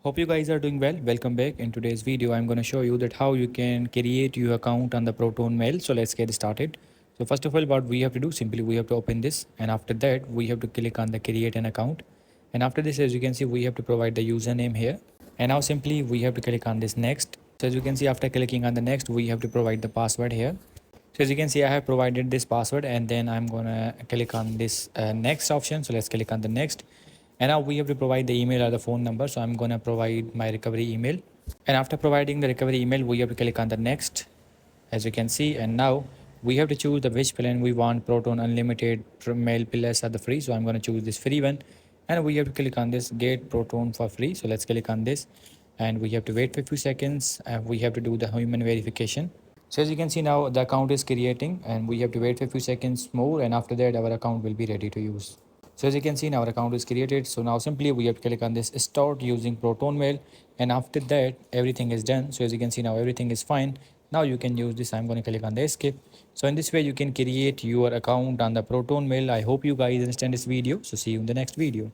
Hope you guys are doing well. Welcome back. In today's video, I'm going to show you that how you can create your account on the Proton Mail. So let's get started. So first of all, what we have to do, simply we have to open this, and after that we have to click on the create an account. And after this, as you can see, we have to provide the username here. And now simply we have to click on this next. So as you can see, after clicking on the next, we have to provide the password here. So as you can see, I have provided this password, and then I'm gonna click on this next option. So let's click on the next. And now we have to provide the email or the phone number. So I'm gonna provide my recovery email. And after providing the recovery email, we have to click on the next, as you can see. And now we have to choose the which plan we want: Proton Unlimited, Mail Plus, or the free. So I'm gonna choose this free one. And we have to click on this get Proton for free. So let's click on this, and we have to wait for a few seconds. We have to do the human verification. So as you can see, now the account is creating, and we have to wait for a few seconds more, and after that our account will be ready to use. So as you can see, now our account is created. So now simply we have to click on this start using Proton Mail, and after that everything is done. So as you can see, now everything is fine. Now you can use this. I'm going to click on the escape. So in this way you can create your account on the Proton Mail. I hope you guys understand this video. So see you in the next video.